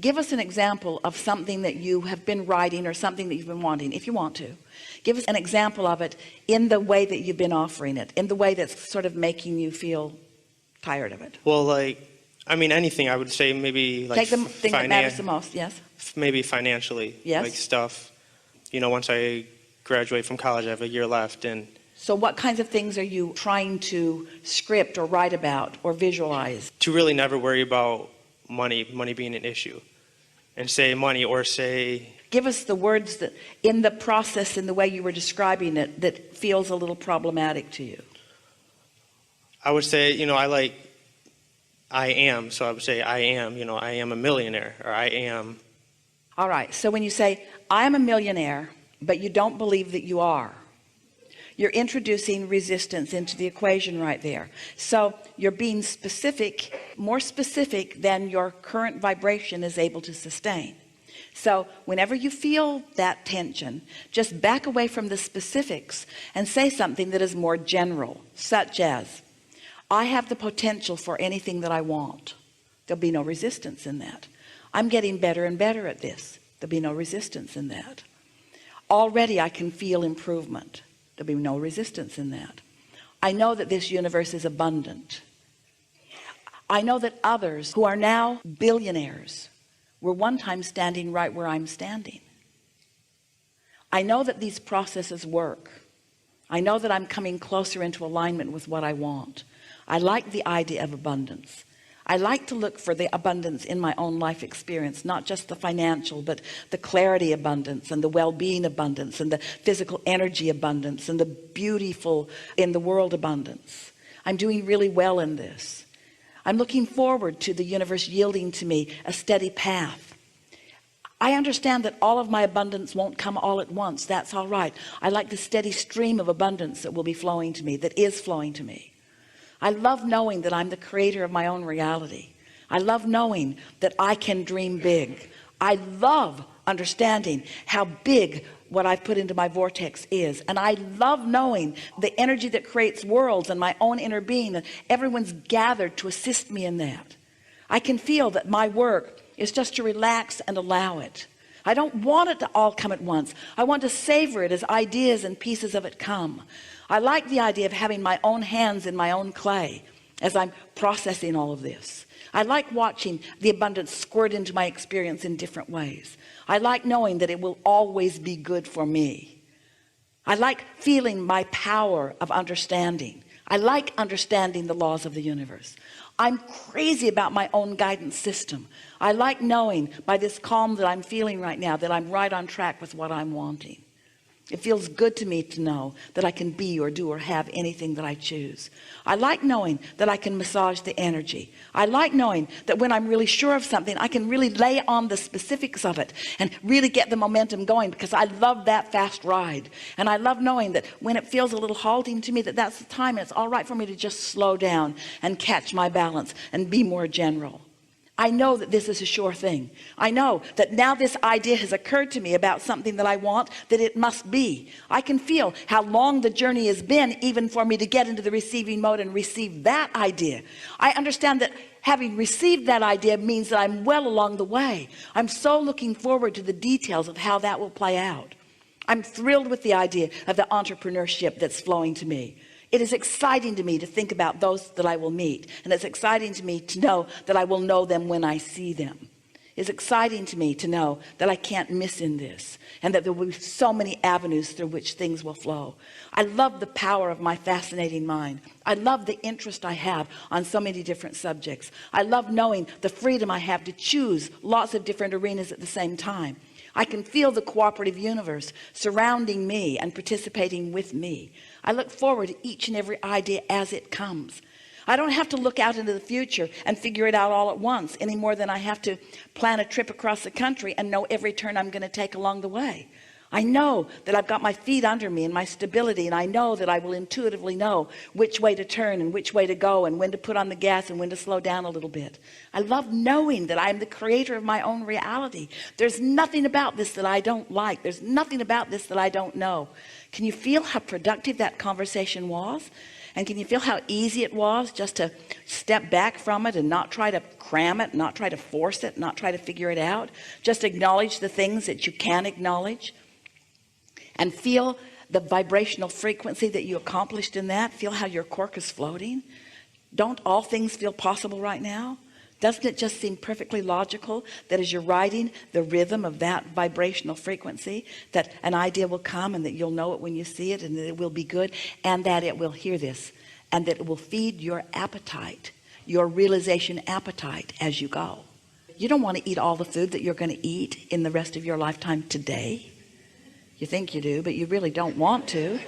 give us an example of something that you have been writing or something that you've been wanting. If you want to give us an example of it in the way that you've been offering it, in the way that's sort of making you feel tired of it. Well, like, I mean, anything. I would say maybe like take the thing that matters the most. Yes. Maybe financially. Yes. Like stuff, you know, once I graduate from college, I have a year left. And so what kinds of things are you trying to script or write about or visualize? To really never worry about money being an issue, and say money, or say, give us the words that in the process, in the way you were describing it, that feels a little problematic to you. I would say, you know, I am, so I would say I am, you know, I am a millionaire, or I am. All right, so when you say I am a millionaire, but you don't believe that you are, you're introducing resistance into the equation right there. So you're being specific, more specific than your current vibration is able to sustain. So whenever you feel that tension, just back away from the specifics and say something that is more general, such as, I have the potential for anything that I want. There'll be no resistance in that. I'm getting better and better at this. There'll be no resistance in that. Already I can feel improvement. There'll be no resistance in that. I know that this universe is abundant. I know that others who are now billionaires were one time standing right where I'm standing. I know that these processes work. I know that I'm coming closer into alignment with what I want. I like the idea of abundance. I like to look for the abundance in my own life experience, not just the financial, but the clarity abundance and the well-being abundance and the physical energy abundance and the beautiful in the world abundance. I'm doing really well in this. I'm looking forward to the universe yielding to me a steady path. I understand that all of my abundance won't come all at once. That's all right. I like the steady stream of abundance that will be flowing to me, that is flowing to me. I love knowing that I'm the creator of my own reality. I love knowing that I can dream big. I love understanding how big what I've put into my vortex is. And I love knowing the energy that creates worlds and my own inner being, and everyone's gathered to assist me in that. I can feel that my work is just to relax and allow it. I don't want it to all come at once. I want to savor it as ideas and pieces of it come. I like the idea of having my own hands in my own clay as I'm processing all of this. I like watching the abundance squirt into my experience in different ways. I like knowing that it will always be good for me. I like feeling my power of understanding. I like understanding the laws of the universe. I'm crazy about my own guidance system. I like knowing by this calm that I'm feeling right now that I'm right on track with what I'm wanting. It feels good to me to know that I can be or do or have anything that I choose. I like knowing that I can massage the energy. I like knowing that when I'm really sure of something, I can really lay on the specifics of it and really get the momentum going, because I love that fast ride. And I love knowing that when it feels a little halting to me, that that's the time it's all right for me to just slow down and catch my balance and be more general. I know that this is a sure thing. I know that now this idea has occurred to me about something that I want, that it must be. I can feel how long the journey has been, even for me to get into the receiving mode and receive that idea. I understand that having received that idea means that I'm well along the way. I'm so looking forward to the details of how that will play out. I'm thrilled with the idea of the entrepreneurship that's flowing to me. It is exciting to me to think about those that I will meet, and it's exciting to me to know that I will know them when I see them. It's exciting to me to know that I can't miss in this, and that there will be so many avenues through which things will flow. I love the power of my fascinating mind. I love the interest I have on so many different subjects. I love knowing the freedom I have to choose lots of different arenas at the same time. I can feel the cooperative universe surrounding me and participating with me. I look forward to each and every idea as it comes. I don't have to look out into the future and figure it out all at once any more than I have to plan a trip across the country and know every turn I'm going to take along the way. I know that I've got my feet under me and my stability, and I know that I will intuitively know which way to turn and which way to go and when to put on the gas and when to slow down a little bit. I love knowing that I'm the creator of my own reality. There's nothing about this that I don't like. There's nothing about this that I don't know. Can you feel how productive that conversation was? And can you feel how easy it was just to step back from it and not try to cram it, not try to force it, not try to figure it out? Just acknowledge the things that you can acknowledge and feel the vibrational frequency that you accomplished in that. Feel how your cork is floating. Don't all things feel possible right now? Doesn't it just seem perfectly logical that as you're riding the rhythm of that vibrational frequency, that an idea will come and that you'll know it when you see it, and that it will be good, and that it will hear this, and that it will feed your appetite, your realization appetite as you go. You don't want to eat all the food that you're going to eat in the rest of your lifetime today. You think you do, but you really don't want to.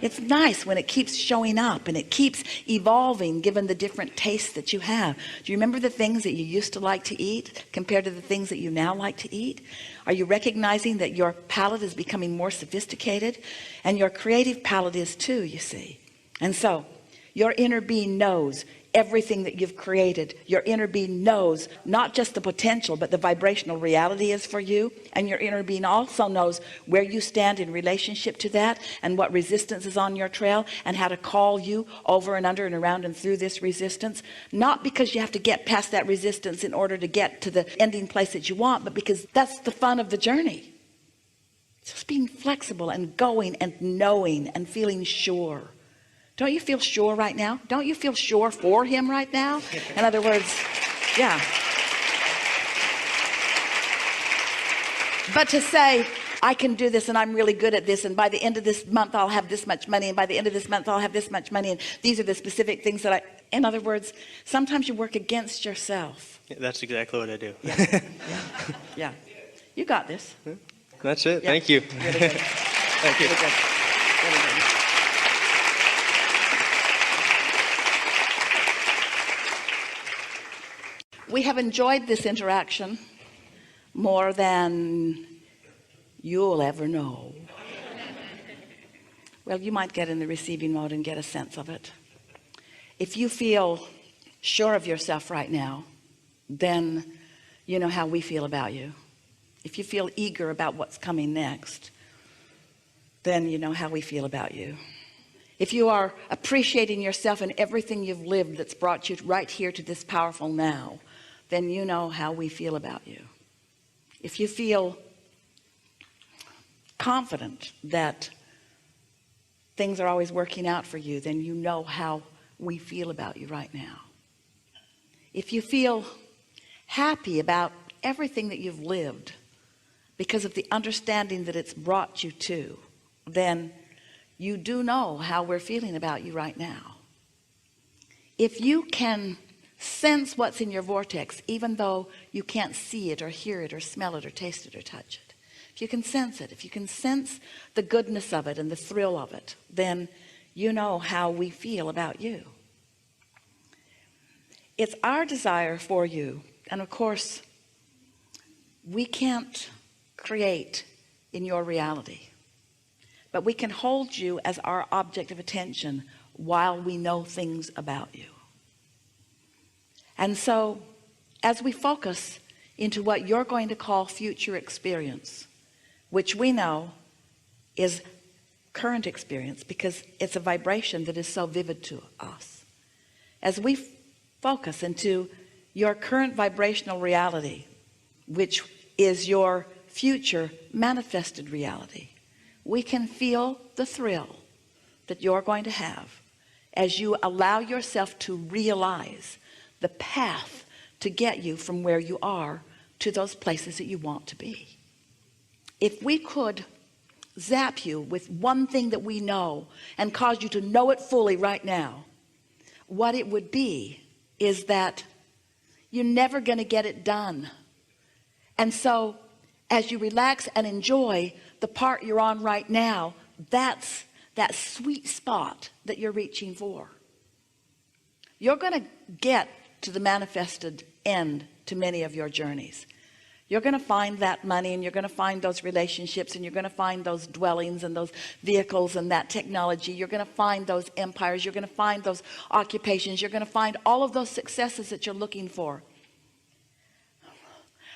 It's nice when it keeps showing up and it keeps evolving given the different tastes that you have. Do you remember the things that you used to like to eat compared to the things that you now like to eat? Are you recognizing that your palate is becoming more sophisticated? And your creative palate is too, you see. And so your inner being knows everything that you've created. Your inner being knows not just the potential, but the vibrational reality is for you. And your inner being also knows where you stand in relationship to that, and what resistance is on your trail, and how to call you over and under and around and through this resistance. Not because you have to get past that resistance in order to get to the ending place that you want, but because that's the fun of the journey. Just being flexible and going and knowing and feeling sure. Don't you feel sure right now? Don't you feel sure for him right now? In other words, yeah. But to say, I can do this and I'm really good at this, and by the end of this month I'll have this much money, and by the end of this month I'll have this much money, and these are the specific things that in other words, sometimes you work against yourself. That's exactly what I do. Yeah. You got this. That's it. Yeah. Thank you. Really good. Thank you. Really good. Really good. We have enjoyed this interaction more than you'll ever know. Well, you might get in the receiving mode and get a sense of it. If you feel sure of yourself right now, then you know how we feel about you. If you feel eager about what's coming next, then you know how we feel about you. If you are appreciating yourself and everything you've lived that's brought you right here to this powerful now, then you know how we feel about you. If you feel confident that things are always working out for you, then you know how we feel about you right now. If you feel happy about everything that you've lived because of the understanding that it's brought you to, then you do know how we're feeling about you right now. If you can sense what's in your vortex, even though you can't see it or hear it or smell it or taste it or touch it, if you can sense it, if you can sense the goodness of it and the thrill of it, then you know how we feel about you. It's our desire for you, and of course we can't create in your reality, but we can hold you as our object of attention while we know things about you. And so as we focus into what you're going to call future experience, which we know is current experience because it's a vibration that is so vivid to us, as we focus into your current vibrational reality, which is your future manifested reality, we can feel the thrill that you're going to have as you allow yourself to realize the path to get you from where you are to those places that you want to be. If we could zap you with one thing that we know and cause you to know it fully right now, what it would be is that you're never going to get it done. And so as you relax and enjoy the part you're on right now, that's that sweet spot that you're reaching for. You're going to get to the manifested end to many of your journeys. You're going to find that money, and you're going to find those relationships, and you're going to find those dwellings and those vehicles and that technology. You're going to find those empires. You're going to find those occupations. You're going to find all of those successes that you're looking for.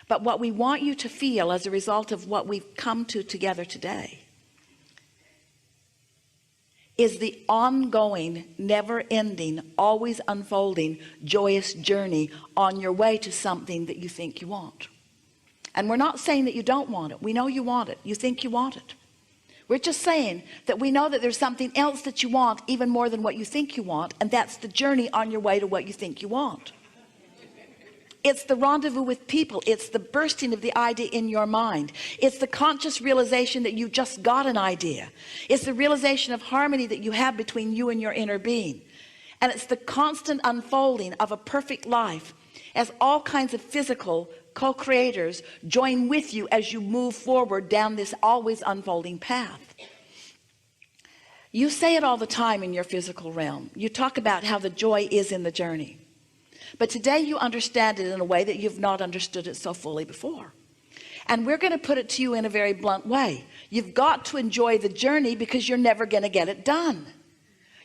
But what we want you to feel as a result of what we've come to together today is the ongoing, never-ending, always unfolding, joyous journey on your way to something that you think you want. And we're not saying that you don't want it. We know you want it. You think you want it. We're just saying that we know that there's something else that you want even more than what you think you want, and that's the journey on your way to what you think you want. It's the rendezvous with people. It's the bursting of the idea in your mind. It's the conscious realization that you just got an idea. It's the realization of harmony that you have between you and your inner being. And it's the constant unfolding of a perfect life as all kinds of physical co-creators join with you as you move forward down this always unfolding path. You say it all the time in your physical realm. You talk about how the joy is in the journey. But today you understand it in a way that you've not understood it so fully before. And we're going to put it to you in a very blunt way. You've got to enjoy the journey because you're never going to get it done.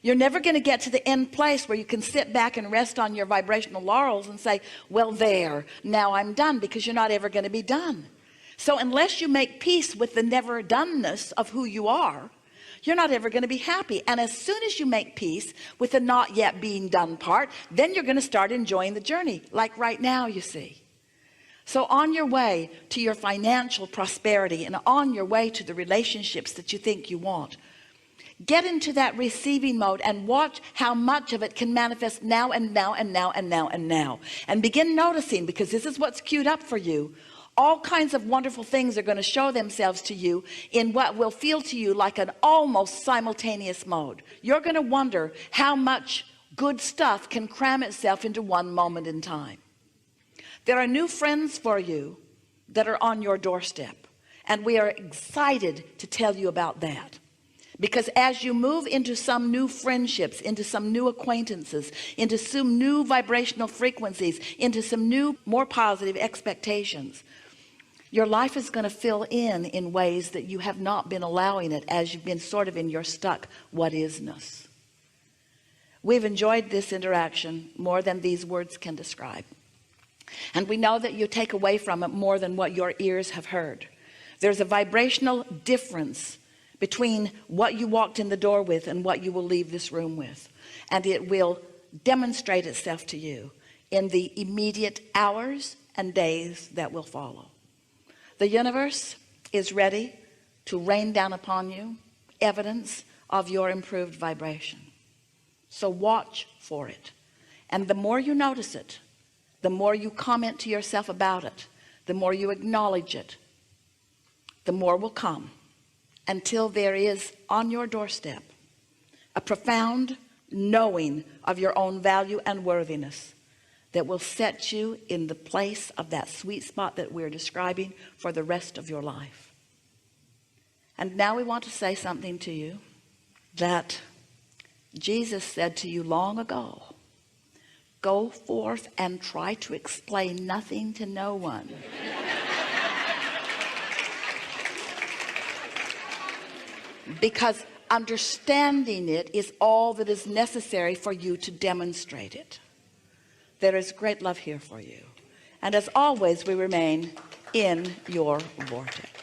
You're never going to get to the end place where you can sit back and rest on your vibrational laurels and say, well, there, now I'm done, because you're not ever going to be done. So unless you make peace with the never doneness of who you are, you're not ever going to be happy. And as soon as you make peace with the not yet being done part, then you're going to start enjoying the journey, like right now, you see. So on your way to your financial prosperity and on your way to the relationships that you think you want, get into that receiving mode and watch how much of it can manifest now and now and now and now and now. And begin noticing, because this is what's queued up for you. All kinds of wonderful things are going to show themselves to you in what will feel to you like an almost simultaneous mode. You're going to wonder how much good stuff can cram itself into one moment in time. There are new friends for you that are on your doorstep, and we are excited to tell you about that. Because as you move into some new friendships, into some new acquaintances, into some new vibrational frequencies, into some new, more positive expectations, your life is going to fill in ways that you have not been allowing it, as you've been sort of in your stuck what isness. We've enjoyed this interaction more than these words can describe. And we know that you take away from it more than what your ears have heard. There's a vibrational difference between what you walked in the door with and what you will leave this room with. And it will demonstrate itself to you in the immediate hours and days that will follow. The universe is ready to rain down upon you evidence of your improved vibration. So watch for it. And the more you notice it, the more you comment to yourself about it, the more you acknowledge it, the more will come, until there is on your doorstep a profound knowing of your own value and worthiness that will set you in the place of that sweet spot that we're describing for the rest of your life. And now we want to say something to you that Jesus said to you long ago. Go forth and try to explain nothing to no one. Because understanding it is all that is necessary for you to demonstrate it. There is great love here for you. And as always, we remain in your vortex.